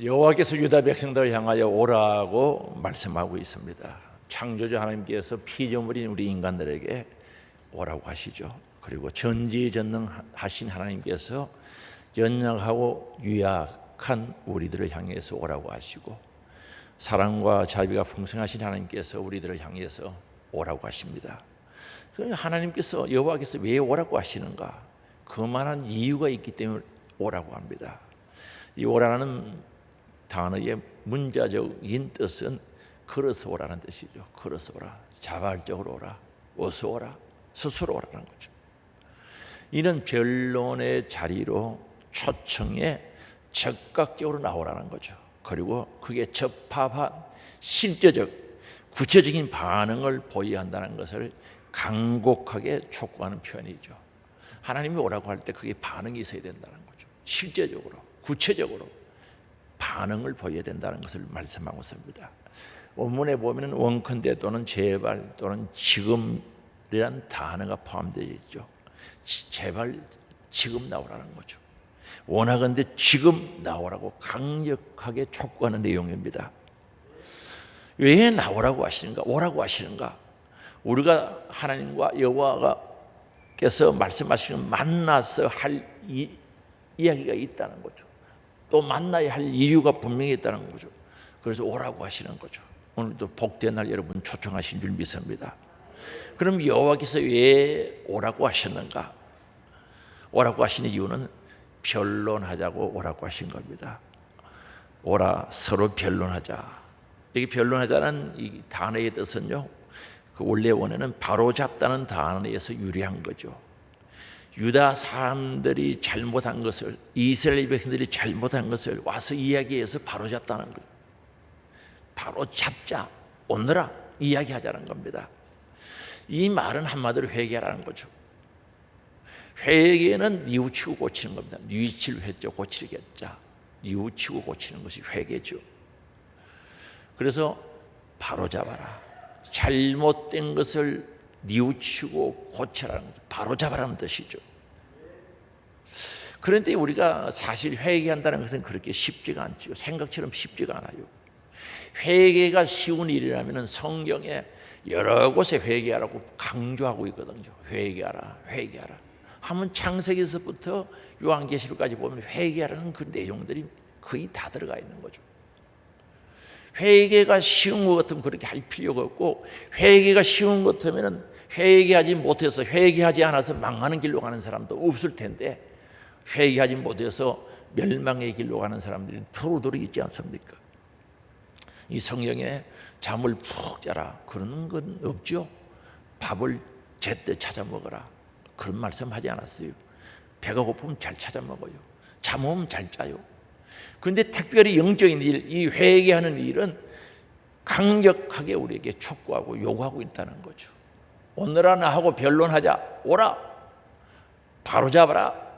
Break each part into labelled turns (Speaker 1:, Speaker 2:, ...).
Speaker 1: 여호와께서 유다 백성들을 향하여 오라고 말씀하고 있습니다. 창조주 하나님께서 피조물인 우리 인간들에게 오라고 하시죠. 그리고 전지전능하신 하나님께서 연약하고 유약한 우리들을 향해서 오라고 하시고, 사랑과 자비가 풍성하신 하나님께서 우리들을 향해서 오라고 하십니다. 하나님께서, 여호와께서 왜 오라고 하시는가? 그만한 이유가 있기 때문에 오라고 합니다. 이 오라는 단어의 문자적인 뜻은 걸어서 오라는 뜻이죠. 걸어서 오라, 자발적으로 오라, 어서 오라, 스스로 오라는 거죠. 이는 변론의 자리로 초청에 적극적으로 나오라는 거죠. 그리고 그게 적합한 실제적, 구체적인 반응을 보여야 한다는 것을 간곡하게 촉구하는 표현이죠. 하나님이 오라고 할 때 그게 반응이 있어야 된다는 거죠. 실제적으로, 구체적으로 반응을 보여야 된다는 것을 말씀하고 있습니다. 원문에 보면 원컨대 또는 제발 또는 지금이란 단어가 포함되어 있죠. 제발 지금 나오라는 거죠. 원하건대 지금 나오라고 강력하게 촉구하는 내용입니다. 왜 나오라고 하시는가? 오라고 하시는가? 우리가 하나님과 여호와께서 말씀하시는 만나서 할 이야기가 있다는 거죠. 또 만나야 할 이유가 분명히 있다는 거죠. 그래서 오라고 하시는 거죠. 오늘도 복된 날 여러분 초청하신 줄 믿습니다. 그럼 여호와께서 왜 오라고 하셨는가? 오라고 하시는 이유는 변론하자고 오라고 하신 겁니다. 오라, 서로 변론하자. 여기 변론하자는 이 단어의 뜻은요, 그 원래 원어는 바로잡다는 단어에서 유래한 거죠. 유다 사람들이 잘못한 것을, 이스라엘 백성들이 잘못한 것을 와서 이야기해서 바로잡다는 거예요. 바로잡자, 오너라, 이야기하자는 겁니다. 이 말은 한마디로 회개라는 거죠. 회개는 뉘우치고 고치는 겁니다. 뉘칠 회자, 고칠 개자, 뉘우치고 고치는 것이 회개죠. 그래서 바로잡아라, 잘못된 것을 뉘우치고 고쳐라는 거죠. 바로잡아라는 뜻이죠. 그런데 우리가 사실 회개한다는 것은 그렇게 쉽지가 않죠. 생각처럼 쉽지가 않아요. 회개가 쉬운 일이라면 성경에 여러 곳에 회개하라고 강조하고 있거든요. 회개하라, 회개하라 하면 창세기에서부터 요한계시록까지 보면 회개하라는 그 내용들이 거의 다 들어가 있는 거죠. 회개가 쉬운 것 같으면 그렇게 할 필요가 없고, 회개가 쉬운 것 같으면 회개하지 못해서, 회개하지 않아서 망하는 길로 가는 사람도 없을 텐데, 회개하지 못해서 멸망의 길로 가는 사람들이 두루두루 있지 않습니까? 이 성경에 잠을 푹 자라 그러는 건 없죠. 밥을 제때 찾아 먹어라 그런 말씀 하지 않았어요. 배가 고프면 잘 찾아 먹어요. 잠 오면 잘 자요. 그런데 특별히 영적인 일, 이 회개하는 일은 강력하게 우리에게 촉구하고 요구하고 있다는 거죠. 오너라, 나하고 변론하자. 오라, 바로잡아라.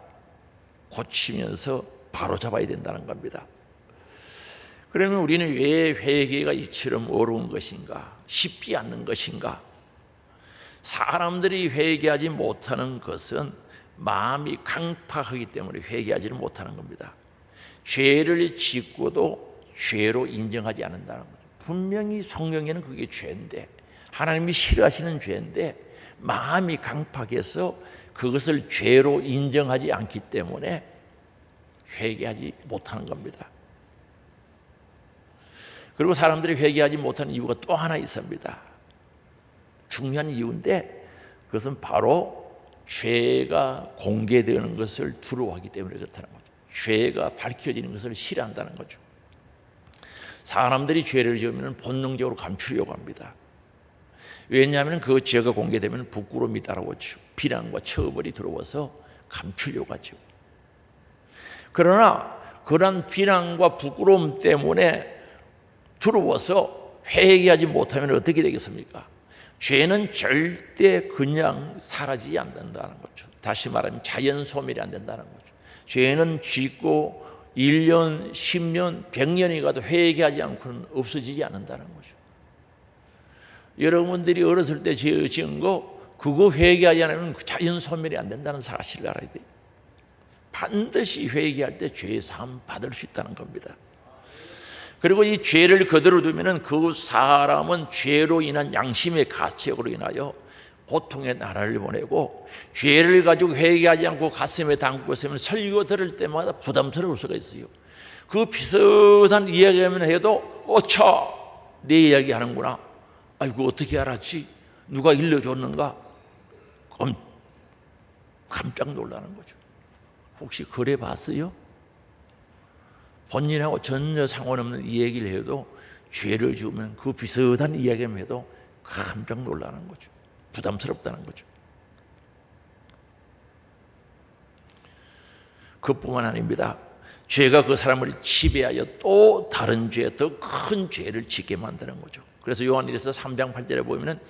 Speaker 1: 고치면서 바로잡아야 된다는 겁니다. 그러면 우리는 왜 회개가 이처럼 어려운 것인가? 쉽지 않는 것인가? 사람들이 회개하지 못하는 것은 마음이 강팍하기 때문에 회개하지를 못하는 겁니다. 죄를 짓고도 죄로 인정하지 않는다는 거죠. 분명히 성경에는 그게 죄인데, 하나님이 싫어하시는 죄인데 마음이 강팍해서 그것을 죄로 인정하지 않기 때문에 회개하지 못하는 겁니다. 그리고 사람들이 회개하지 못하는 이유가 또 하나 있습니다. 중요한 이유인데, 그것은 바로 죄가 공개되는 것을 두려워하기 때문에 그렇다는 거죠. 죄가 밝혀지는 것을 싫어한다는 거죠. 사람들이 죄를 지으면 본능적으로 감추려고 합니다. 왜냐하면 그 죄가 공개되면 부끄러움이 따라오죠. 비난과 처벌이 들어와서 감추려고 하죠. 그러나 그런 비난과 부끄러움 때문에 들어와서 회개하지 못하면 어떻게 되겠습니까? 죄는 절대 그냥 사라지지 않는다는 거죠. 다시 말하면 자연 소멸이 안 된다는 거죠. 죄는 짓고 1년, 10년, 100년이 가도 회개하지 않고는 없어지지 않는다는 거죠. 여러분들이 어렸을 때 죄 지은 거 그거 회개하지 않으면 자연 소멸이 안 된다는 사실을 알아야 돼요. 반드시 회개할 때 죄 사함 받을 수 있다는 겁니다. 그리고 이 죄를 그대로 두면은 그 사람은 죄로 인한 양심의 가책으로 인하여 고통의 나라를 보내고, 죄를 가지고 회개하지 않고 가슴에 담고 있으면 설교 들을 때마다 부담스러울 수가 있어요. 그 비슷한 이야기만 해도 어차 내 이야기 하는구나, 아이고 어떻게 알았지, 누가 일러줬는가, 깜짝 놀라는 거죠. 혹시 그래 봤어요? 본인하고 전혀 상관없는 이 얘기를 해도, 죄를 지으면 그 비슷한 이야기만 해도 깜짝 놀라는 거죠. 부담스럽다는 거죠. 그뿐만 아닙니다. 죄가 그 사람을 지배하여 또 다른 죄, 더 큰 죄를 짓게 만드는 거죠. 그래서 요한일서 3장 8절에 보면은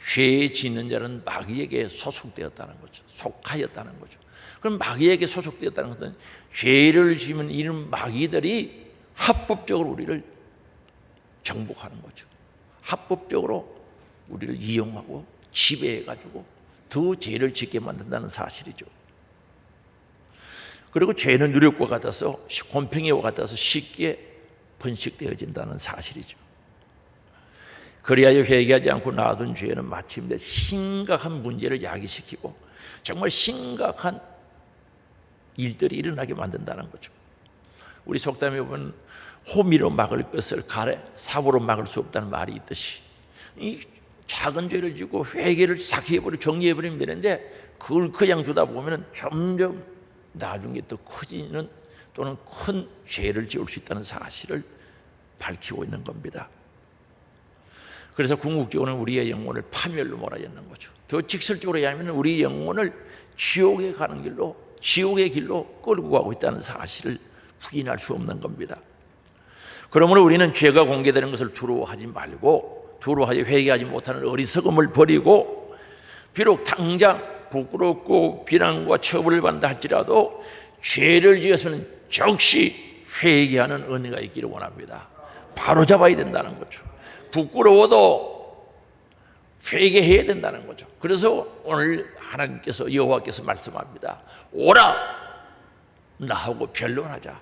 Speaker 1: 죄 짓는 자는 마귀에게 소속되었다는 거죠. 속하였다는 거죠. 그럼 마귀에게 소속되었다는 것은 죄를 지으면 이런 마귀들이 합법적으로 우리를 정복하는 거죠. 합법적으로 우리를 이용하고 지배해가지고 더 죄를 짓게 만든다는 사실이죠. 그리고 죄는 누력과 같아서, 곰팡이와 같아서 쉽게 번식되어진다는 사실이죠. 그리하여 회개하지 않고 놔둔 죄는 마침내 심각한 문제를 야기시키고 정말 심각한 일들이 일어나게 만든다는 거죠. 우리 속담에 보면 호미로 막을 것을 가래 삽으로 막을 수 없다는 말이 있듯이, 이 작은 죄를 지고 회개를 싹 해버리고 정리해버리면 되는데, 그걸 그냥 두다 보면 점점 나중에 더 커지는, 또는 큰 죄를 지을 수 있다는 사실을 밝히고 있는 겁니다. 그래서 궁극적으로는 우리의 영혼을 파멸로 몰아넣는 거죠. 더 직설적으로 얘기하면 우리 영혼을 지옥에 가는 길로, 지옥의 길로 끌고 가고 있다는 사실을 부인할 수 없는 겁니다. 그러므로 우리는 죄가 공개되는 것을 두려워하지 말고, 두려워하여 회개하지 못하는 어리석음을 버리고, 비록 당장 부끄럽고 비난과 처벌을 받는다 할지라도 죄를 지어서는 즉시 회개하는 은혜가 있기를 원합니다. 바로 잡아야 된다는 거죠. 부끄러워도 회개해야 된다는 거죠. 그래서 오늘 하나님께서, 여호와께서 말씀합니다. 오라, 나하고 변론하자.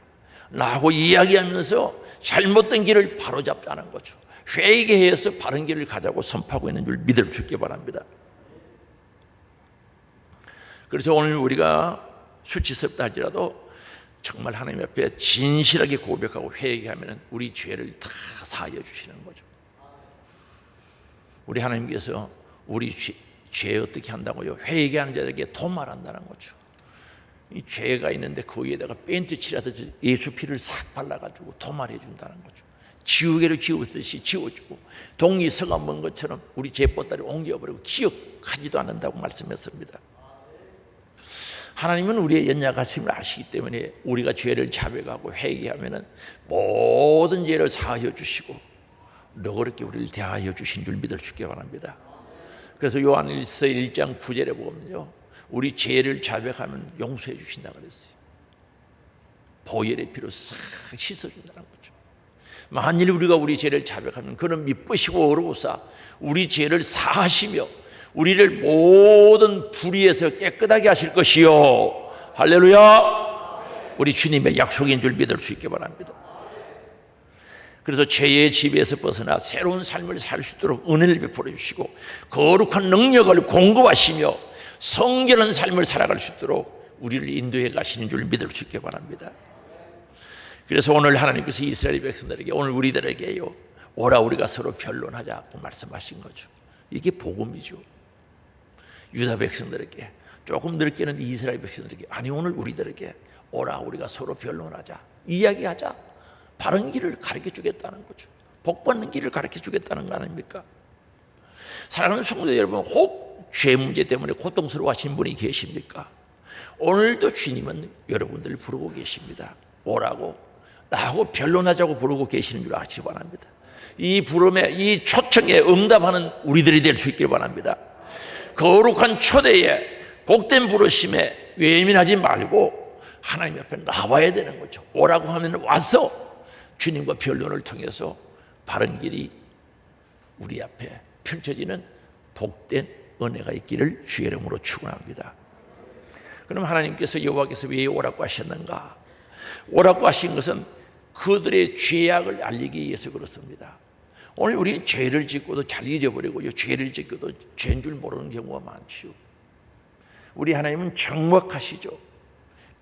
Speaker 1: 나하고 이야기하면서 잘못된 길을 바로잡자는 거죠. 회개해서 바른 길을 가자고 선포하고 있는 줄 믿을 수 있기 바랍니다. 그래서 오늘 우리가 수치스럽다 할지라도 정말 하나님 앞에 진실하게 고백하고 회개하면 우리 죄를 다 사하여 주시는 거죠. 우리 하나님께서 우리 죄 어떻게 한다고요? 회개하는 자에게 도말한다는 거죠. 이 죄가 있는데 그 위에다가 벤트 칠하듯이 예수 피를 싹 발라가지고 도말해 준다는 거죠. 지우개를 지우듯이 지워주고, 동이 서가 먼 것처럼 우리 죄보따리를 옮겨버리고 기억하지도 않는다고 말씀했습니다. 하나님은 우리의 연약하심을 아시기 때문에 우리가 죄를 자백하고 회개하면 모든 죄를 사하여 주시고 너그럽게 우리를 대하여 주신 줄 믿을 수 있기 바랍니다. 그래서 요한일서 1장 9절에 보면요, 우리 죄를 자백하면 용서해 주신다 그랬어요. 보혈의 피로 싹 씻어준다는 거죠. 만일 우리가 우리 죄를 자백하면 그는 미쁘시고 어로우사 우리 죄를 사하시며 우리를 모든 불의에서 깨끗하게 하실 것이요. 할렐루야. 우리 주님의 약속인 줄 믿을 수 있기 바랍니다. 그래서 죄의 지배에서 벗어나 새로운 삶을 살 수 있도록 은혜를 베풀어 주시고 거룩한 능력을 공급하시며 성결한 삶을 살아갈 수 있도록 우리를 인도해 가시는 줄 믿을 수 있기 바랍니다. 그래서 오늘 하나님께서 이스라엘 백성들에게, 오늘 우리들에게요, 오라 우리가 서로 변론하자고 말씀하신 거죠. 이게 복음이죠. 유다 백성들에게, 조금 늦게는 이스라엘 백성들에게, 아니 오늘 우리들에게 오라 우리가 서로 변론하자, 이야기하자, 바른 길을 가르쳐 주겠다는 거죠. 복받는 길을 가르쳐 주겠다는 거 아닙니까? 사랑하는 성도 여러분, 혹 죄 문제 때문에 고통스러워하신 분이 계십니까? 오늘도 주님은 여러분들을 부르고 계십니다. 오라고, 나하고 변론하자고 부르고 계시는 줄 아시기 바랍니다. 이 부름에, 이 초청에 응답하는 우리들이 될 수 있길 바랍니다. 거룩한 초대에, 복된 부르심에 외면하지 말고 하나님 앞에 나와야 되는 거죠. 오라고 하면 와서 주님과 변론을 통해서 바른 길이 우리 앞에 펼쳐지는 복된 은혜가 있기를 주의 이름으로 축원합니다. 그럼 하나님께서, 여호와께서 왜 오라고 하셨는가? 오라고 하신 것은 그들의 죄악을 알리기 위해서 그렇습니다. 오늘 우리는 죄를 짓고도 잘 잊어버리고요, 죄를 짓고도 죄인 줄 모르는 경우가 많지요. 우리 하나님은 정확하시죠.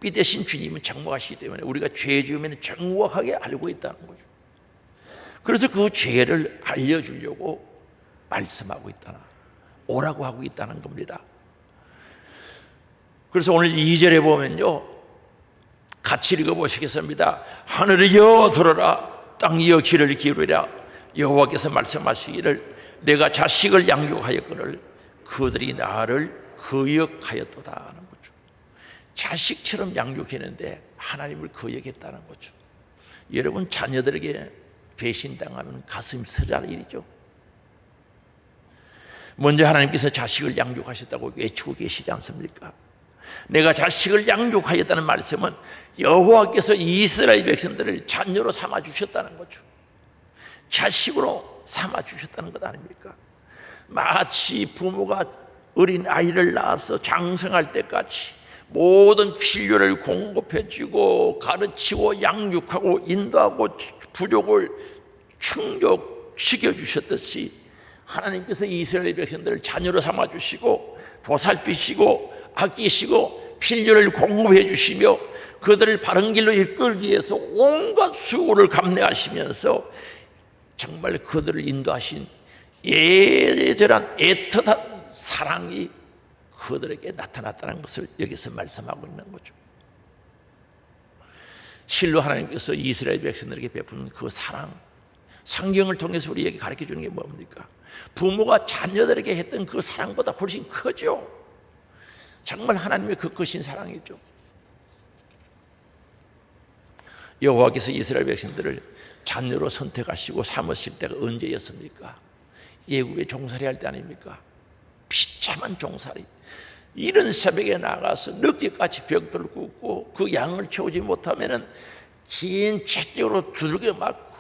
Speaker 1: 피 대신 주님은 정확하시기 때문에 우리가 죄 지으면 정확하게 알고 있다는 거죠. 그래서 그 죄를 알려주려고 말씀하고 있다나 오라고 하고 있다는 겁니다. 그래서 오늘 2절에 보면요, 같이 읽어보시겠습니다. 하늘이여 들어라, 땅이여 귀를 기울이라. 여호와께서 말씀하시기를 내가 자식을 양육하였거늘 그들이 나를 거역하였도다 하는 거죠. 자식처럼 양육했는데 하나님을 거역했다는 거죠. 여러분, 자녀들에게 배신당하면 가슴이 쓰라릴 일이죠. 먼저 하나님께서 자식을 양육하셨다고 외치고 계시지 않습니까? 내가 자식을 양육하였다는 말씀은 여호와께서 이스라엘 백성들을 자녀로 삼아주셨다는 거죠. 자식으로 삼아주셨다는 것 아닙니까? 마치 부모가 어린 아이를 낳아서 장성할 때까지 모든 필요를 공급해주고 가르치고 양육하고 인도하고 부족을 충족시켜 주셨듯이 하나님께서 이스라엘 백성들을 자녀로 삼아주시고 보살피시고 아끼시고 필요를 공급해 주시며 그들을 바른 길로 이끌기 위해서 온갖 수고를 감내하시면서 정말 그들을 인도하신 예절한 애틋한 사랑이 그들에게 나타났다는 것을 여기서 말씀하고 있는 거죠. 실로 하나님께서 이스라엘 백성들에게 베푸는 그 사랑, 성경을 통해서 우리에게 가르쳐 주는 게 뭡니까? 부모가 자녀들에게 했던 그 사랑보다 훨씬 크죠. 정말 하나님의 그 크신 사랑이죠. 여호와께서 이스라엘 백성들을 자녀로 선택하시고 삼으실 때가 언제였습니까? 애굽에 종살이 할 때 아닙니까? 비참한 종살이, 이른 새벽에 나가서 늦게까지 벽돌을 굽고 그 양을 채우지 못하면 긴 채찍으로 두들겨 맞고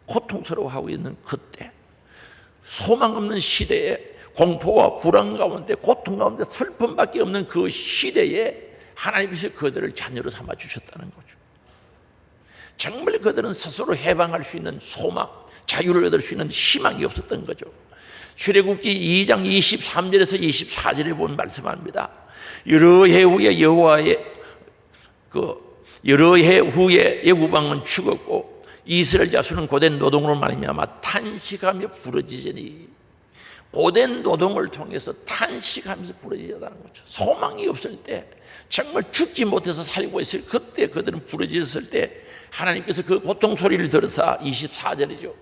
Speaker 1: 고통스러워하고 있는 그때, 소망 없는 시대에 공포와 불안 가운데 고통 가운데 슬픔밖에 없는 그 시대에 하나님께서 그들을 자녀로 삼아주셨다는 거죠. 정말 그들은 스스로 해방할 수 있는 소망, 자유를 얻을 수 있는 희망이 없었던 거죠. 출애굽기 2장 23절에서 24절에 본 말씀합니다. 여러 해 후에 애굽 왕은 죽었고 이스라엘 자손은 고된 노동으로 말미암아 탄식하며 부러지더니, 고된 노동을 통해서 탄식하면서 부러지다는 거죠. 소망이 없을 때, 정말 죽지 못해서 살고 있을 그때 그들은 부러졌을 때 하나님께서 그 고통 소리를 들으사 24절이죠.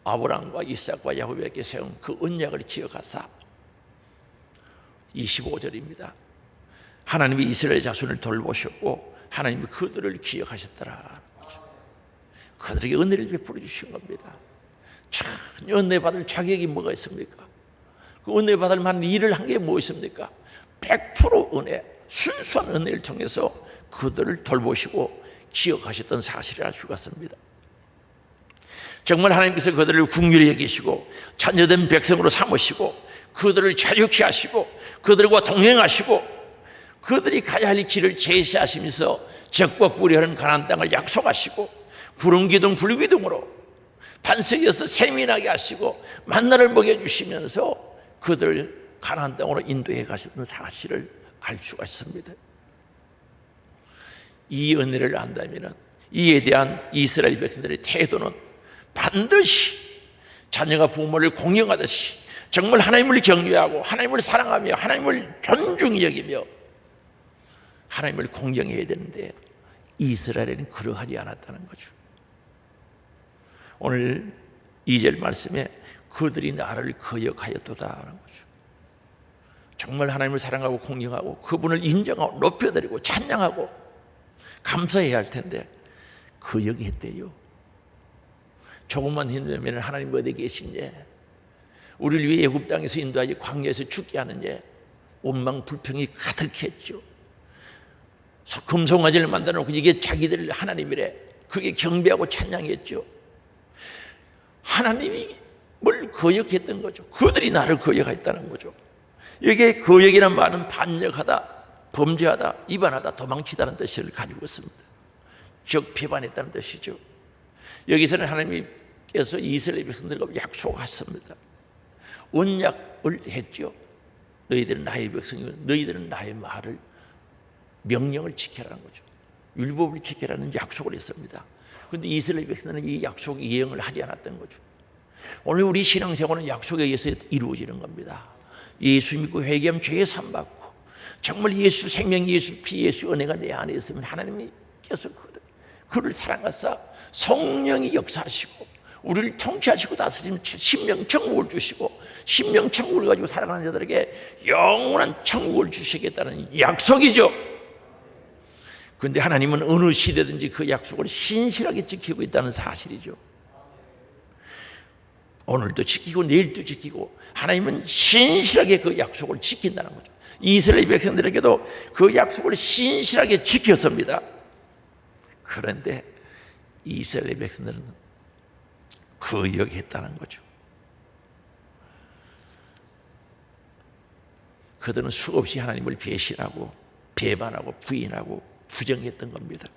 Speaker 1: 아브라함과 이삭과 야곱에게 세운 그 언약을 기억하사 25절입니다. 하나님이 이스라엘 자손을 돌보셨고 하나님이 그들을 기억하셨더라. 그들에게 은혜를 베풀어 주신 겁니다. 참, 은혜 받을 자격이 뭐가 있습니까? 그 은혜 받을 만한 일을 한 게 뭐 있습니까? 100% 은혜, 순수한 은혜를 통해서 그들을 돌보시고 기억하셨던 사실을 알 수가 있습니다. 정말 하나님께서 그들을 긍휼히 여기시고 자녀된 백성으로 삼으시고 그들을 자유케 하시고 그들과 동행하시고 그들이 가야 할 길을 제시하시면서 적과 꿀이 흐르는 가나안 땅을 약속하시고 구름 기둥 불 기둥으로 반석에서 세민하게 하시고 만나를 먹여주시면서 그들을 가나안 땅으로 인도해 가셨던 사실을 알 수가 있습니다. 이 은혜를 안다면 이에 대한 이스라엘 백성들의 태도는 반드시 자녀가 부모를 공경하듯이 정말 하나님을 경외하고 하나님을 사랑하며 하나님을 존중히 여기며 하나님을 공경해야 되는데 이스라엘은 그러하지 않았다는 거죠. 오늘 2절 말씀에 그들이 나를 거역하였도다 하는 거죠. 정말 하나님을 사랑하고 공경하고 그분을 인정하고 높여드리고 찬양하고 감사해야 할 텐데 거역이 했대요. 조금만 힘들면 하나님 어디 계시냐, 우리를 위해 애굽 땅에서 인도하여 광야에서 죽게 하느냐, 원망 불평이 가득했죠. 금송아지를 만들어 놓고 이게 자기들 하나님이래, 그게 경배하고 찬양했죠. 하나님이 뭘 거역했던 거죠. 그들이 나를 거역했다는 거죠. 여기에 거역이란 말은 반역하다, 범죄하다, 위반하다, 도망치다는 뜻을 가지고 있습니다. 즉 배반했다는 뜻이죠. 여기서는 하나님께서 이스라엘 백성들과 약속하셨습니다. 언약을 했죠. 너희들은 나의 백성이고 너희들은 나의 말을, 명령을 지켜라는 거죠. 율법을 지켜라는 약속을 했습니다. 그런데 이스라엘 백성들은 이 약속에 이행을 하지 않았던 거죠. 오늘 우리 신앙생활은 약속에 의해서 이루어지는 겁니다. 예수 믿고 회개하면 죄 사함받고, 정말 예수 생명, 예수 피, 예수 은혜가 내 안에 있으면 하나님께서 그를 사랑하사 성령이 역사하시고 우리를 통치하시고 다스리는 신명천국을 주시고, 신명천국을 가지고 살아가는 자들에게 영원한 천국을 주시겠다는 약속이죠. 그런데 하나님은 어느 시대든지 그 약속을 신실하게 지키고 있다는 사실이죠. 오늘도 지키고 내일도 지키고, 하나님은 신실하게 그 약속을 지킨다는 거죠. 이스라엘 백성들에게도 그 약속을 신실하게 지켰습니다. 그런데 이스라엘 백성들은 거역했다는 거죠. 그들은 수없이 하나님을 배신하고 배반하고 부인하고 부정했던 겁니다.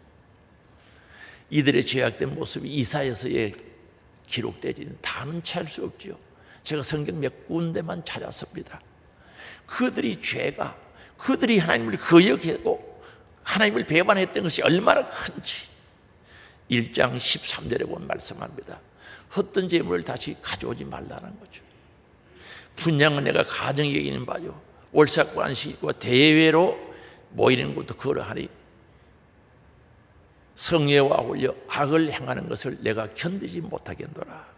Speaker 1: 이들의 죄악된 모습이 이사야서에 기록되지는 다는 찰 수 없죠. 제가 성경 몇 군데만 찾았습니다. 그들이 죄가, 그들이 하나님을 거역했고 하나님을 배반했던 것이 얼마나 큰지 1장 13절에 보면 말씀합니다. 헛된 재물을 다시 가져오지 말라는 거죠. 분양은 내가 가정에 여기는 바요, 월삭관식과 대회로 모이는 것도 그러하니 성회와 어울려 악을 행하는 것을 내가 견디지 못하겠노라.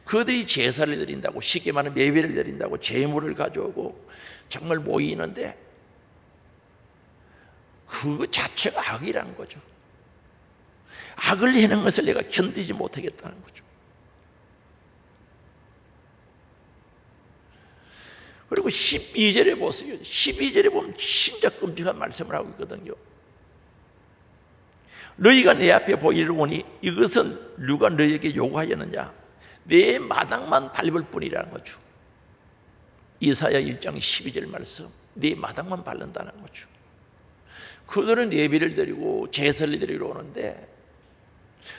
Speaker 1: 그들이 제사를 드린다고, 쉽게 말하면 예배를 드린다고 제물을 가져오고 정말 모이는데 그 자체가 악이라는 거죠. 악을 해는 것을 내가 견디지 못하겠다는 거죠. 그리고 12절에 보세요. 12절에 보면 진짜 끔찍한 말씀을 하고 있거든요. 너희가 내 앞에 보이를 오니 이것은 누가 너희에게 요구하였느냐? 내 마당만 밟을 뿐이라는 거죠. 이사야 1장 12절 말씀, 내 마당만 밟는다는 거죠. 그들은 예배를 드리고 제사를 드리러 오는데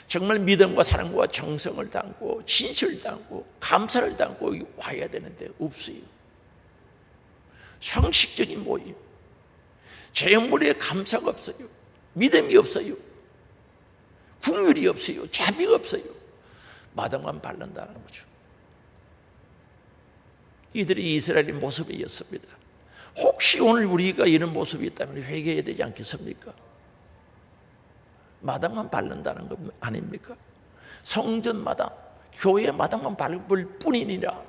Speaker 1: 정말 믿음과 사랑과 정성을 담고 진실을 담고 감사를 담고 와야 되는데 없어요. 형식적인 모임, 재물에 감사가 없어요. 믿음이 없어요. 국률이 없어요. 자비가 없어요. 마당만 밟는다는 거죠. 이들이 이스라엘의 모습이었습니다. 혹시 오늘 우리가 이런 모습이 있다면 회개해야 되지 않겠습니까? 마당만 밟는다는 것 아닙니까? 성전 마당, 교회 마당만 밟을 뿐이니라.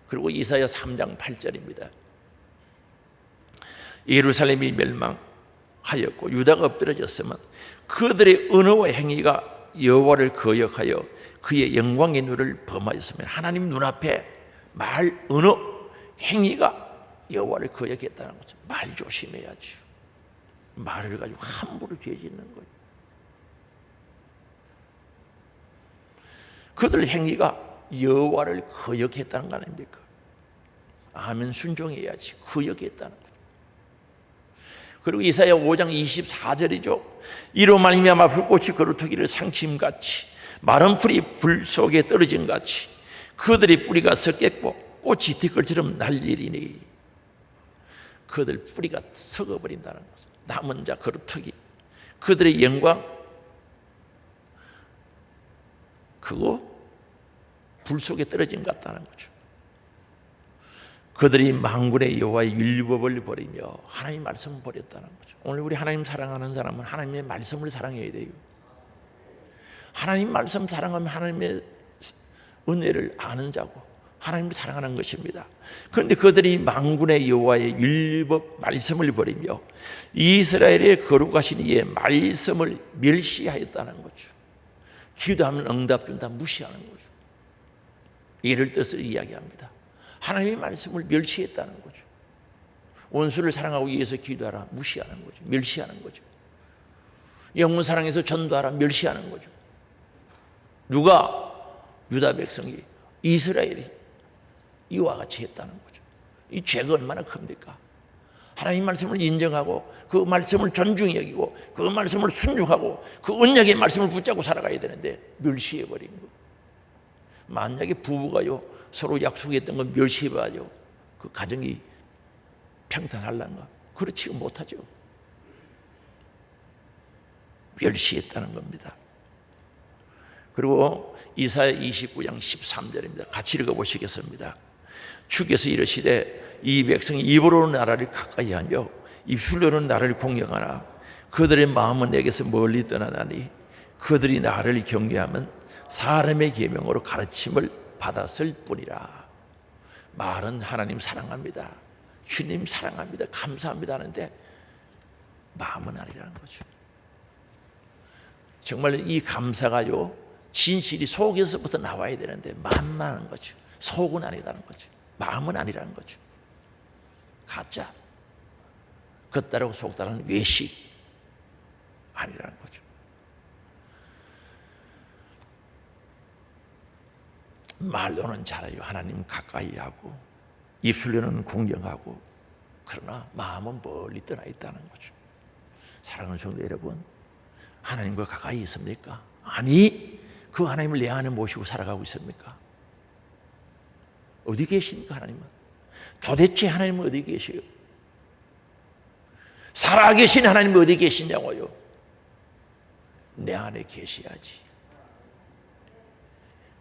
Speaker 1: 그리고 이사야 3장 8절입니다. 예루살렘이 멸망하였고 유다가 엎드러졌으면 그들의 언어와 행위가 여호와를 거역하여 그의 영광의 눈을 범하였으면, 하나님 눈앞에 말, 언어, 행위가 여호와를 거역했다는 거죠. 말 조심해야죠. 말을 가지고 함부로 죄 짓는 거예요. 그들 행위가 여호와를 거역했다는 거 아닙니까? 아멘, 순종해야지. 거역했다는 거죠. 그리고 이사야 5장 24절이죠. 이로 말미암아 불꽃이 거루터기를 상침같이 마른 풀이 불 속에 떨어진 같이 그들의 뿌리가 썩겠고 꽃이 티끌처럼 날리리니, 그들 뿌리가 썩어버린다는 거죠. 남은 자 거루터기, 그들의 영광 그거 불 속에 떨어진 것 같다는 거죠. 그들이 만군의 여호와의 율법을 버리며 하나님의 말씀을 버렸다는 거죠. 오늘 우리 하나님 사랑하는 사람은 하나님의 말씀을 사랑해야 돼요. 하나님 말씀 사랑하면 하나님의 은혜를 아는 자고 하나님을 사랑하는 것입니다. 그런데 그들이 만군의 여호와의 율법 말씀을 버리며 이스라엘의 거룩하신 이의 말씀을 멸시하였다는 거죠. 기도하면 응답 준다 무시하는 거죠. 이를 뜻을 이야기합니다. 하나님의 말씀을 멸시했다는 거죠. 원수를 사랑하고 위해서 기도하라 무시하는 거죠. 멸시하는 거죠. 영혼 사랑해서 전도하라 멸시하는 거죠. 누가? 유다 백성이, 이스라엘이 이와 같이 했다는 거죠. 이 죄가 얼마나 큽니까? 하나님 말씀을 인정하고 그 말씀을 존중히 여기고 그 말씀을 순종하고 그 언약의 말씀을 붙잡고 살아가야 되는데 멸시해버린 거. 만약에 부부가요 서로 약속했던 건 멸시해봐야죠. 그 가정이 평탄할란가? 그렇지 못하죠. 멸시했다는 겁니다. 그리고 이사야 29장 13절입니다. 같이 읽어보시겠습니다. 주께서 이르시되 이 백성이 입으로는 나라를 가까이 하며 입술로는 나를 공경하나 그들의 마음은 내게서 멀리 떠나나니 그들이 나를 경외하면 사람의 계명으로 가르침을 받았을 뿐이라. 말은 하나님 사랑합니다, 주님 사랑합니다, 감사합니다 하는데 마음은 아니라는 거죠. 정말 이 감사가요 진실이 속에서부터 나와야 되는데 마음만 하는 거죠. 속은 아니라는 거죠. 마음은 아니라는 거죠. 가짜, 겉다르고 속다른 외식 아니라는 거죠. 말로는 잘해요. 하나님 가까이 하고 입술로는 공경하고 그러나 마음은 멀리 떠나 있다는 거죠. 사랑하는 성도 여러분, 하나님과 가까이 있습니까? 아니, 그 하나님을 내 안에 모시고 살아가고 있습니까? 어디 계십니까? 하나님은 도대체 하나님은 어디 계세요? 살아계신 하나님은 어디 계시냐고요? 내 안에 계셔야지.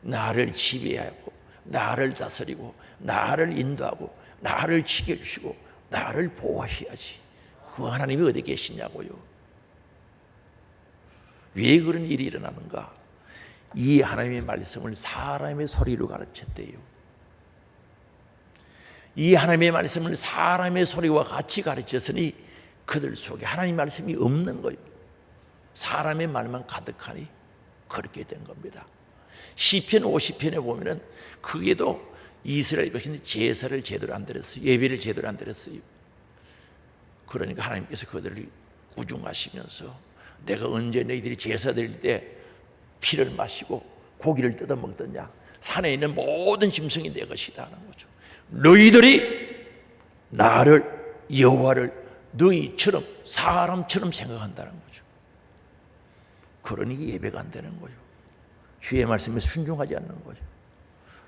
Speaker 1: 나를 지배하고 나를 다스리고 나를 인도하고 나를 지켜주시고 나를 보호하셔야지. 그 하나님이 어디 계시냐고요? 왜 그런 일이 일어나는가? 이 하나님의 말씀을 사람의 소리로 가르쳤대요. 이 하나님의 말씀을 사람의 소리와 같이 가르쳤으니 그들 속에 하나님의 말씀이 없는 거예요. 사람의 말만 가득하니 그렇게 된 겁니다. 시편 50편에 보면은 그게도 이스라엘 백성이 제사를 제대로 안 드렸어요. 예배를 제대로 안 드렸어요. 그러니까 하나님께서 그들을 우중하시면서 내가 언제 너희들이 제사 드릴 때 피를 마시고 고기를 뜯어 먹더냐? 산에 있는 모든 짐승이 내 것이다 하는 거죠. 너희들이 나를 여호와를 너희처럼 사람처럼 생각한다는 거죠. 그러니 예배가 안 되는 거예요. 주의 말씀에 순종하지 않는 거죠.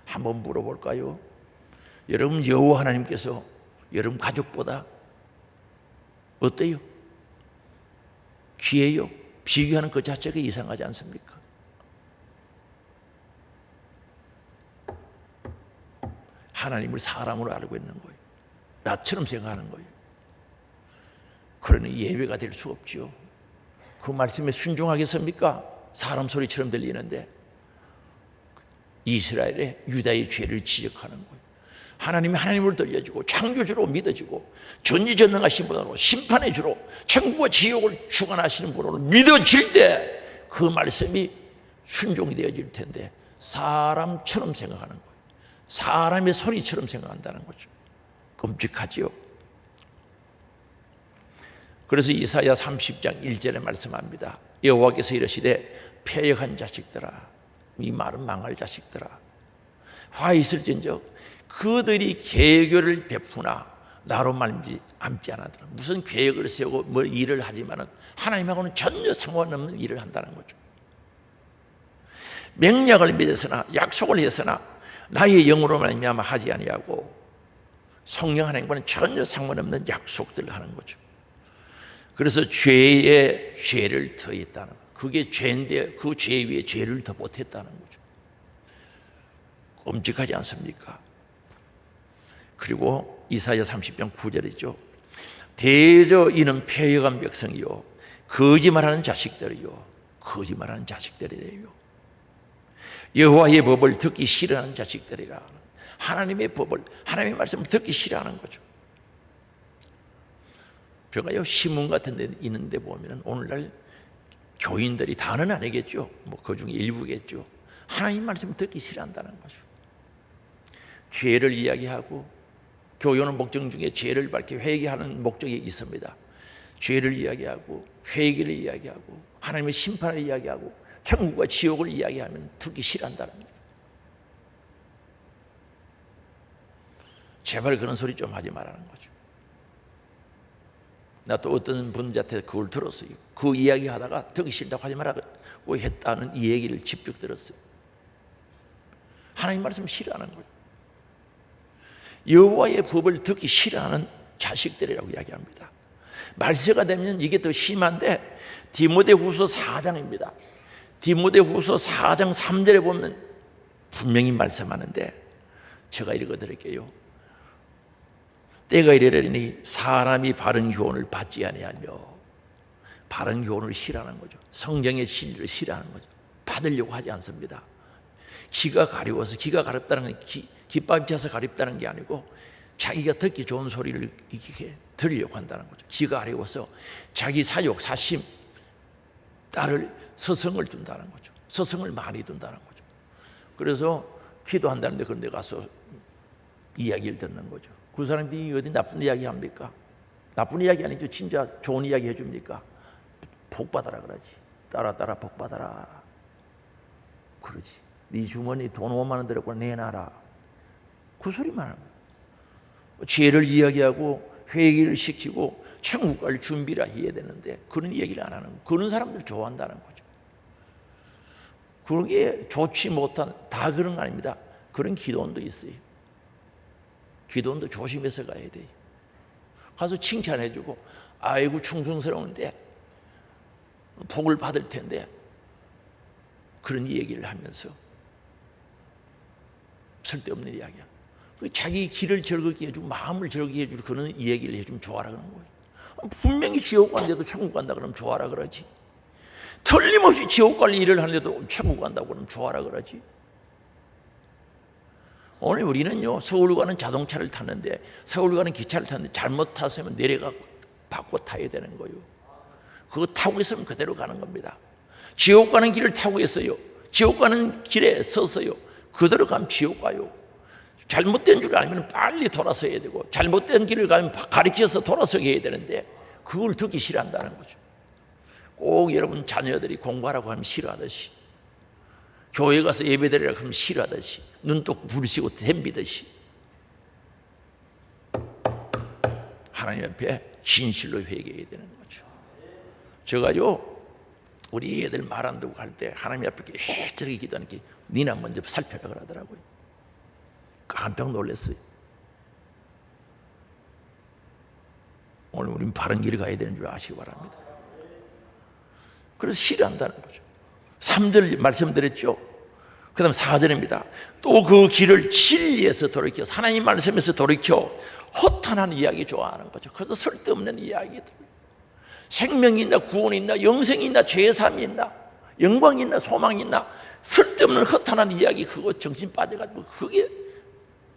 Speaker 1: 한번 물어볼까요? 여러분 여호와 하나님께서 여러분 가족보다 어때요? 귀해요? 비교하는 그 자체가 이상하지 않습니까? 하나님을 사람으로 알고 있는 거예요. 나처럼 생각하는 거예요. 그러니 예배가 될 수 없죠. 그 말씀에 순종하겠습니까? 사람 소리처럼 들리는데 이스라엘의 유다의 죄를 지적하는 거예요. 하나님이 하나님을 들려주고 창조주로 믿어지고 전지전능하신 분으로 심판의 주로 천국과 지옥을 주관하시는 분으로 믿어질 때 그 말씀이 순종이 되어질 텐데 사람처럼 생각하는 거예요. 사람의 소리처럼 생각한다는 거죠. 끔찍하지요. 그래서 이사야 30장 1절에 말씀합니다. 여호와께서 이르시되 패역한 자식들아, 이 말은 망할 자식들아, 화 있을진저 그들이 계교를 베푸나 나로 말미암지 않았더라. 무슨 계획을 세우고 뭘 일을 하지만은 하나님하고는 전혀 상관없는 일을 한다는 거죠. 맹약을 맺었으나 약속을 했으나 나의 영으로 말미암아 하지 아니하고 성령 하나님과는 전혀 상관없는 약속들을 하는 거죠. 그래서 죄에 죄를 더했다는 거예요. 그게 죄인데 그 죄 위에 죄를 더 못했다는 거죠. 끔찍하지 않습니까? 그리고 이사야 30장 9절이죠. 대저 이는 패역한 백성이요 거짓말하는 자식들이요 거짓말하는 자식들이래요. 여호와의 법을 듣기 싫어하는 자식들이라. 하나님의 법을, 하나님의 말씀을 듣기 싫어하는 거죠. 제가요 신문 같은 데 있는데 보면은 오늘날 교인들이 다는 아니겠죠. 뭐 그중에 일부겠죠. 하나님 말씀을 듣기 싫어한다는 거죠. 죄를 이야기하고 교훈의 목적 중에 죄를 밝히 회개하는 목적이 있습니다. 죄를 이야기하고 회개를 이야기하고 하나님의 심판을 이야기하고 천국과 지옥을 이야기하면 듣기 싫어한다는 거죠. 제발 그런 소리 좀 하지 말라는 거죠. 나 또 어떤 분한테 그걸 들었어요. 그 이야기 하다가 듣기 싫다고 하지 말라고 했다는 이 얘기를 직접 들었어요. 하나님 말씀 싫어하는 거예요. 여호와의 법을 듣기 싫어하는 자식들이라고 이야기합니다. 말세가 되면 이게 더 심한데 디모데후서 4장입니다. 디모데후서 4장 3절에 보면 분명히 말씀하는데 제가 읽어드릴게요. 때가 이르려니 사람이 바른 교훈을 받지 아니하며, 바른 교훈을 싫어하는 거죠. 성경의 진리를 싫어하는 거죠. 받으려고 하지 않습니다. 귀가 가려워서, 귀가 가렵다는 건 깃밥이 차서 가렵다는 게 아니고 자기가 듣기 좋은 소리를 이렇게 들으려고 한다는 거죠. 귀가 가려워서 자기 사욕, 사심, 딸을 서성을 둔다는 거죠. 서성을 많이 둔다는 거죠. 그래서 기도한다는데 그런 데 가서 이야기를 듣는 거죠. 그 사람들이 어디 나쁜 이야기 합니까? 나쁜 이야기 아니죠. 진짜 좋은 이야기 해줍니까? 복 받아라 그러지. 따라 복 받아라 그러지. 네 주머니 돈 5만 원 들었고 내놔라. 그 소리만 하는 거예요. 죄를 이야기하고 회개를 시키고 천국 갈 준비를 해야 되는데 그런 얘기를 안 하는 거예요. 그런 사람들 좋아한다는 거죠. 그게 좋지 못한, 다 그런 거 아닙니다. 그런 기도원도 있어요. 기도원도 조심해서 가야 돼요. 가서 칭찬해주고 아이고 충성스러운데 복을 받을 텐데 그런 얘기를 하면서 쓸데없는 이야기야. 자기 길을 즐겁게 해주고 마음을 즐겁게 해주고 그런 얘기를 해주면 좋아라 그러는 거예요. 분명히 지옥 간데도 천국 간다 그러면 좋아라 그러지. 틀림없이 지옥 갈 일을 하는데도 천국 간다고 그러면 좋아라 그러지. 오늘 우리는요, 서울 가는 자동차를 탔는데, 서울 가는 기차를 탔는데 잘못 탔으면 내려가 바꿔 타야 되는 거예요. 그거 타고 있으면 그대로 가는 겁니다. 지옥 가는 길을 타고 있어요. 지옥 가는 길에 서서요. 그대로 가면 지옥 가요. 잘못된 줄 알면 빨리 돌아서야 되고, 잘못된 길을 가면 가르쳐서 돌아서게 해야 되는데 그걸 듣기 싫어한다는 거죠. 꼭 여러분 자녀들이 공부하라고 하면 싫어하듯이, 교회 가서 예배드리라고 하면 싫어하듯이, 눈독 부르시고 덤비듯이 하나님 앞에 진실로 회개해야 되는 거죠. 제가요, 우리 애들 말 안 듣고 갈 때 하나님 앞에 저렇게 기도하는 게 니나 먼저 살펴라 그러더라고요. 깜짝 놀랐어요. 오늘 우리는 바른 길을 가야 되는 줄 아시기 바랍니다. 그래서 싫어한다는 거죠. 3절 말씀드렸죠. 그 다음 4절입니다. 또 그 길을 진리에서 돌이켜, 하나님 말씀에서 돌이켜 허탄한 이야기 좋아하는 거죠. 그래서 쓸데없는 이야기들, 생명이 있나 구원이 있나 영생이 있나 죄사함이 있나 영광이 있나 소망이 있나 쓸데없는 허탄한 이야기, 그거 정신 빠져가지고 그게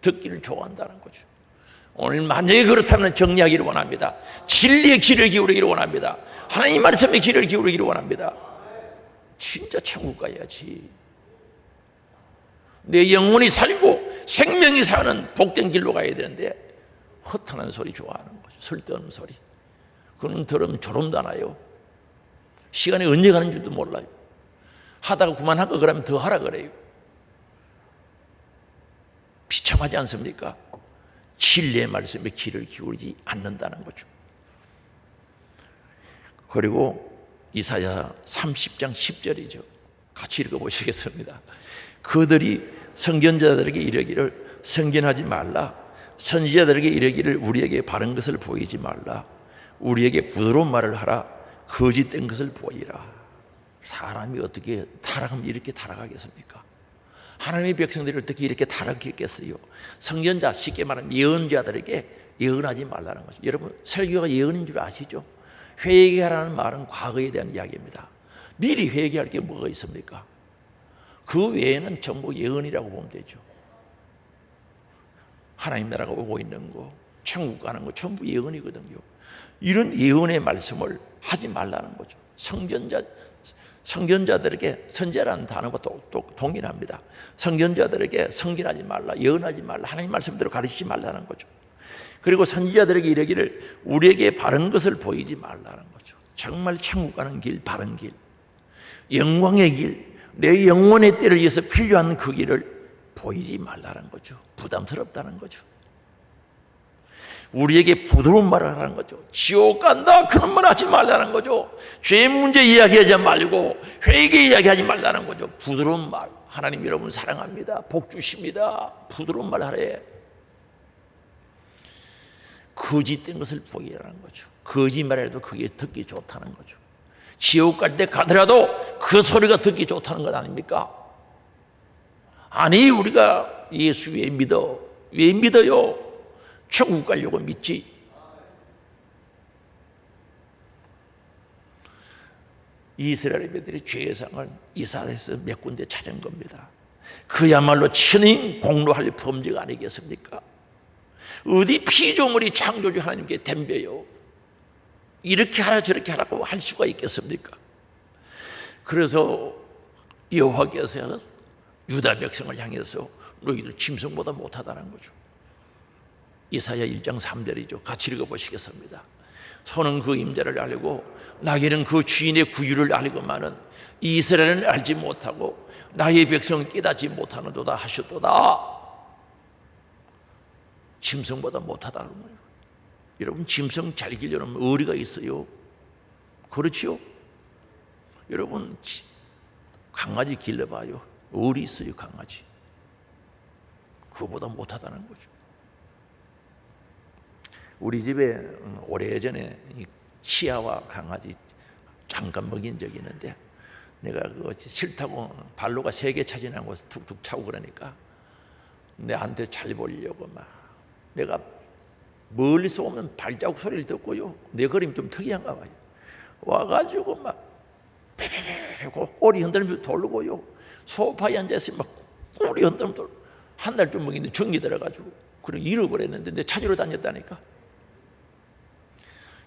Speaker 1: 듣기를 좋아한다는 거죠. 오늘 만약에 그렇다면 정리하기를 원합니다. 진리의 길을 기울이기를 원합니다. 하나님 말씀의 길을 기울이기를 원합니다. 진짜 천국 가야지. 내 영혼이 살고 생명이 사는 복된 길로 가야 되는데 허탄한 소리 좋아하는 거죠. 쓸데없는 소리. 그건 들으면 졸음도 안 와요. 시간이 언제 가는 줄도 몰라요. 하다가 그만하고 그러면 더 하라 그래요. 비참하지 않습니까? 진리의 말씀에 귀를 기울이지 않는다는 거죠. 그리고 이사야 30장 10절이죠. 같이 읽어보시겠습니다. 그들이 선견자들에게 이르기를 선견하지 말라, 선지자들에게 이르기를 우리에게 바른 것을 보이지 말라, 우리에게 부드러운 말을 하라, 거짓된 것을 보이라. 사람이 어떻게 타락하면 이렇게 타락하겠습니까? 하나님의 백성들이 어떻게 이렇게 타락했겠어요? 선견자, 쉽게 말하면 예언자들에게 예언하지 말라는 거죠. 여러분, 설교가 예언인 줄 아시죠? 회개하라는 말은 과거에 대한 이야기입니다. 미리 회개할 게 뭐가 있습니까? 그 외에는 전부 예언이라고 보면 되죠. 하나님 나라가 오고 있는 거, 천국 가는 거 전부 예언이거든요. 이런 예언의 말씀을 하지 말라는 거죠. 선견자들에게, 선제라는 단어가 또 동일합니다. 선견자들에게 선견하지 말라, 예언하지 말라, 하나님 말씀대로 가르치지 말라는 거죠. 그리고 선지자들에게 이르기를 우리에게 바른 것을 보이지 말라는 거죠. 정말 천국 가는 길, 바른 길, 영광의 길, 내 영혼의 때를 위해서 필요한 그 길을 보이지 말라는 거죠. 부담스럽다는 거죠. 우리에게 부드러운 말을 하라는 거죠. 지옥 간다 그런 말 하지 말라는 거죠. 죄 문제 이야기하지 말고 회개 이야기하지 말라는 거죠. 부드러운 말. 하나님 여러분 사랑합니다. 복 주십니다. 부드러운 말 하래. 거짓된 것을 포기하라는 거죠. 거짓말해도 그게 듣기 좋다는 거죠. 지옥 갈 때 가더라도 그 소리가 듣기 좋다는 것 아닙니까? 아니 우리가 예수 왜 믿어? 왜 믿어요? 천국 가려고 믿지. 이스라엘 백성들이 죄상을 이스라엘에서 몇 군데 찾은 겁니다. 그야말로 천인 공로할 범죄가 아니겠습니까? 어디 피조물이 창조주 하나님께 덤벼요. 이렇게 하라 저렇게 하라고 할 수가 있겠습니까? 그래서 여호와께서 유다 백성을 향해서 너희들 짐승보다 못하다는 거죠. 이사야 1장 3절이죠. 같이 읽어보시겠습니다. 소는 그 임자를 알고 나귀는 그 주인의 구유를 알고만은 이스라엘은 알지 못하고 나의 백성은 깨닫지 못하는도다 하셨도다. 짐승보다 못하다는 거예요. 여러분 짐승 잘 기르려면 어리가 있어요. 그렇지요? 여러분 강아지 길러봐요. 어리 있어요. 강아지. 그거보다 못하다는 거죠. 우리 집에 오래전에 치아와 강아지 잠깐 먹인 적이 있는데 내가 그거 싫다고 발로가 3개 차지나는 곳에 툭툭 차고 그러니까 내한테 잘 보려고 막 내가 멀리서 오면 발자국 소리를 듣고요. 내 그림이 좀 특이한가 봐요. 와가지고 막 빼빼빼 꼬리 흔들면서 돌고요. 소파에 앉아서 막 꼬리 흔들면서 돌고 한 달 좀 먹이는데 정이 들어가지고 그래 잃어버렸는데 내 찾으러 다녔다니까.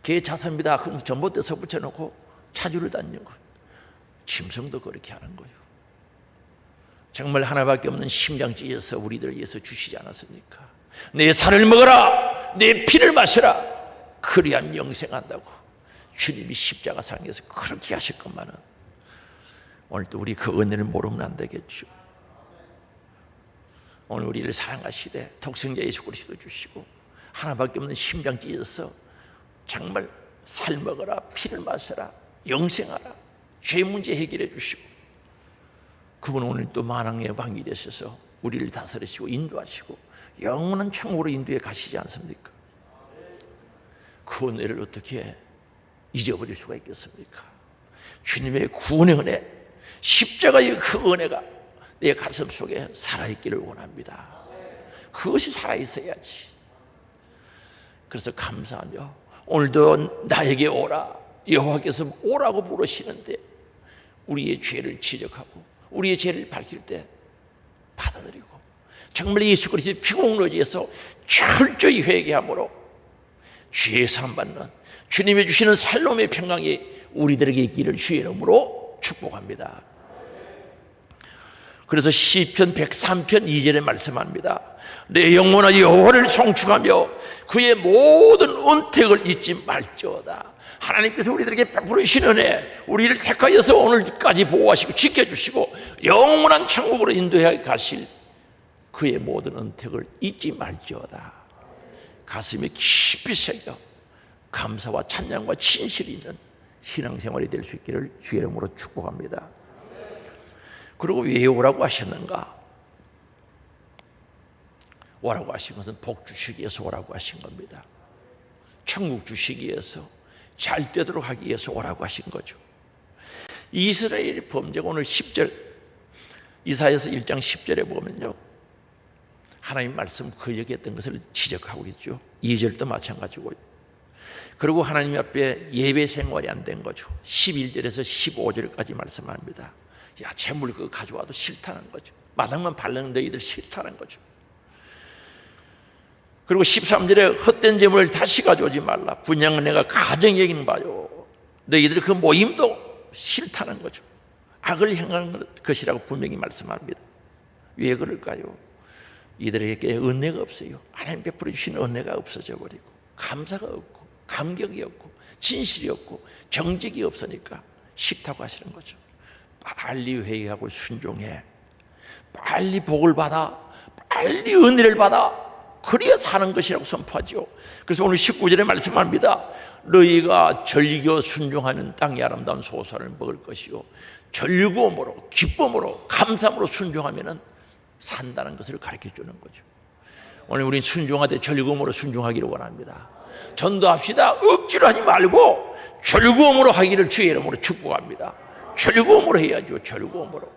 Speaker 1: 개 자섭니다. 그럼 전봇대서 붙여놓고 찾으러 다니는 거예요. 짐승도 그렇게 하는 거예요. 정말 하나밖에 없는 심장 찢어서 우리들 위해서 주시지 않았습니까? 내 살을 먹어라, 내 피를 마셔라. 그리하면 영생한다고 주님이 십자가상에서 그렇게 하실 것만은 오늘도 우리 그 은혜를 모르면 안 되겠죠. 오늘 우리를 사랑하시되 독생자 예수 그리스도 주시고 하나밖에 없는 심장 찢어서 정말 살 먹어라, 피를 마셔라, 영생하라, 죄 문제 해결해 주시고 그분은 오늘 또 만왕의 왕이 되셔서 우리를 다스리시고 인도하시고 영원한 천국으로 인도해 가시지 않습니까? 그 은혜를 어떻게 잊어버릴 수가 있겠습니까? 주님의 구원의 은혜, 십자가의 그 은혜가 내 가슴 속에 살아있기를 원합니다. 그것이 살아있어야지. 그래서 감사하며 오늘도 나에게 오라, 여호와께서 오라고 부르시는데 우리의 죄를 지적하고 우리의 죄를 밝힐 때 받아들이고 정말 예수 그리스도의 피공로지에서 철저히 회개함으로 죄 사함받는 주님이 주시는 살롬의 평강이 우리들에게 있기를 주의 이름으로 축복합니다. 그래서 시편 103편 2절에 말씀합니다. 내 영혼아 여호와를 송축하며 그의 모든 은택을 잊지 말지어다. 하나님께서 우리들에게 베푸시는 은혜, 우리를 택하여서 오늘까지 보호하시고 지켜주시고 영원한 천국으로 인도해 가실 그의 모든 은택을 잊지 말지어다. 가슴에 깊이 새겨 감사와 찬양과 진실이 있는 신앙생활이 될 수 있기를 주의 이름으로 축복합니다. 그리고 왜 오라고 하셨는가? 오라고 하신 것은 복 주시기 위해서 오라고 하신 겁니다. 천국 주시기 위해서 잘 되도록 하기 위해서 오라고 하신 거죠. 이스라엘의 범죄가 오늘 10절 이사야서 1장 10절에 보면요, 하나님 말씀 거역했던 것을 지적하고 있죠. 2절도 마찬가지고요. 그리고 하나님 앞에 예배 생활이 안 된 거죠. 11절에서 15절까지 말씀합니다. 야, 재물 그거 가져와도 싫다는 거죠. 마당만 바르는 너희들 싫다는 거죠. 그리고 13절에 헛된 재물을 다시 가져오지 말라. 분양은 내가 가정히 여기는 바요. 너희들 그 모임도 싫다는 거죠. 악을 행하는 것이라고 분명히 말씀합니다. 왜 그럴까요? 이들에게 은혜가 없어요. 하나님 베풀어 주시는 은혜가 없어져 버리고 감사가 없고 감격이 없고 진실이 없고 정직이 없으니까 싫다고 하시는 거죠. 빨리 회개하고 순종해. 빨리 복을 받아. 빨리 은혜를 받아. 그래야 사는 것이라고 선포하죠. 그래서 오늘 19절에 말씀합니다. 너희가 절겨 순종하면 땅의 아름다운 소산을 먹을 것이요 즐거움으로 기쁨으로 감사함으로 순종하면 산다는 것을 가르쳐 주는 거죠. 오늘 우리는 순종하되 즐거움으로 순종하기를 원합니다. 전도합시다. 억지로 하지 말고 즐거움으로 하기를 주의 이름으로 축복합니다. 즐거움으로 해야죠. 즐거움으로.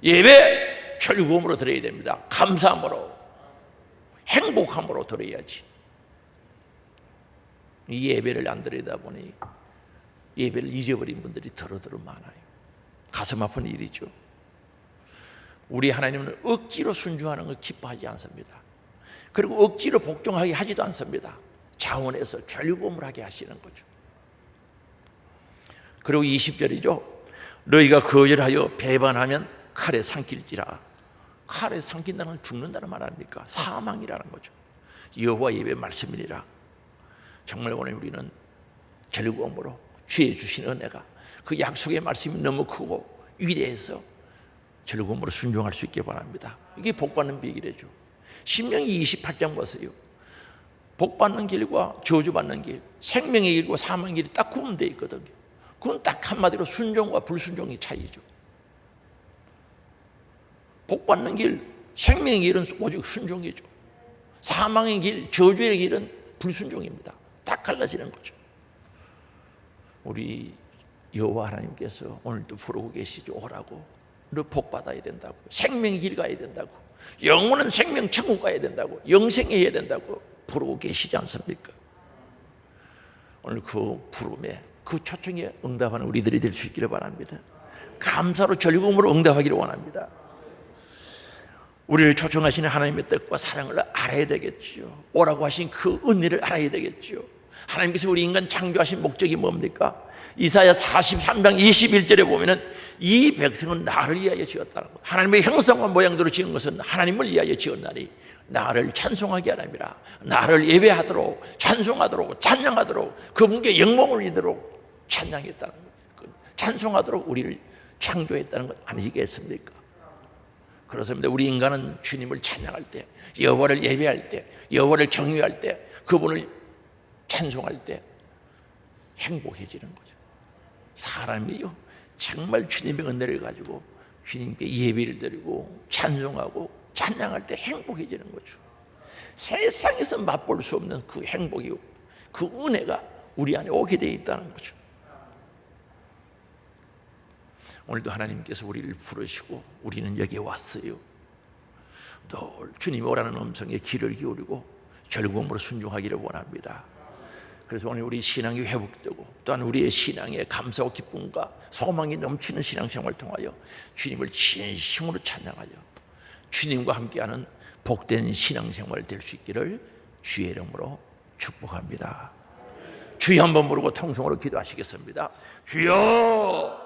Speaker 1: 예배 즐거움으로 드려야 됩니다. 감사함으로 행복함으로 드려야지. 이 예배를 안 드리다 보니 예배를 잊어버린 분들이 더러더러 많아요. 가슴 아픈 일이죠. 우리 하나님은 억지로 순종하는 걸 기뻐하지 않습니다. 그리고 억지로 복종하게 하지도 않습니다. 자원해서 즐거움을 하게 하시는 거죠. 그리고 20절이죠. 너희가 거절하여 배반하면 칼에 삼킬지라. 칼에 삼킨다는 건 죽는다는 말 아닙니까? 사망이라는 거죠. 여호와 예배 말씀이니라. 정말 오늘 우리는 즐거움으로 주의 주신 은혜가 그 약속의 말씀이 너무 크고 위대해서 즐거움으로 순종할 수 있게 바랍니다. 이게 복받는 비결이죠. 신명기 28장 보세요. 복받는 길과 저주받는 길, 생명의 길과 사망의 길이 딱 구분되어 있거든요. 그건 딱 한마디로 순종과 불순종의 차이죠. 복받는 길, 생명의 길은 오직 순종이죠. 사망의 길, 저주의 길은 불순종입니다. 딱 갈라지는 거죠. 우리 여호와 하나님께서 오늘도 부르고 계시죠. 오라고. 너 복받아야 된다고. 생명의 길 가야 된다고. 영원한 생명 천국 가야 된다고. 영생해야 된다고 부르고 계시지 않습니까? 오늘 그 부름에 그 초청에 응답하는 우리들이 될 수 있기를 바랍니다. 감사로 즐거움으로 응답하기를 원합니다. 우리를 초청하시는 하나님의 뜻과 사랑을 알아야 되겠죠. 오라고 하신 그 은혜를 알아야 되겠죠. 하나님께서 우리 인간 창조하신 목적이 뭡니까? 이사야 43장 21절에 보면은 이 백성은 나를 위하여 지었다는 것. 하나님의 형상과 모양대로 지은 것은 하나님을 위하여 지었나니 나를 찬송하게 하라니라. 나를 예배하도록 찬송하도록 찬양하도록 그분께 영광을 이도록 찬양했다는 것. 찬송하도록 우리를 창조했다는 것 아니겠습니까? 그렇습니다. 우리 인간은 주님을 찬양할 때, 여호와를 예배할 때, 여호와를 경외할 때, 그분을 찬송할 때 행복해지는 거죠. 사람이요 정말 주님의 은혜를 가지고 주님께 예배를 드리고 찬송하고 찬양할 때 행복해지는 거죠. 세상에서 맛볼 수 없는 그 행복이, 그 은혜가 우리 안에 오게 되어 있다는 거죠. 오늘도 하나님께서 우리를 부르시고 우리는 여기에 왔어요. 늘 주님이 오라는 음성에 귀를 기울이고 즐거움으로 순종하기를 원합니다. 그래서 오늘 우리 신앙이 회복되고 또한 우리의 신앙에 감사와 기쁨과 소망이 넘치는 신앙생활을 통하여 주님을 진심으로 찬양하여 주님과 함께하는 복된 신앙생활 될 수 있기를 주의 이름으로 축복합니다. 주여 한번 부르고 통성으로 기도하시겠습니다. 주여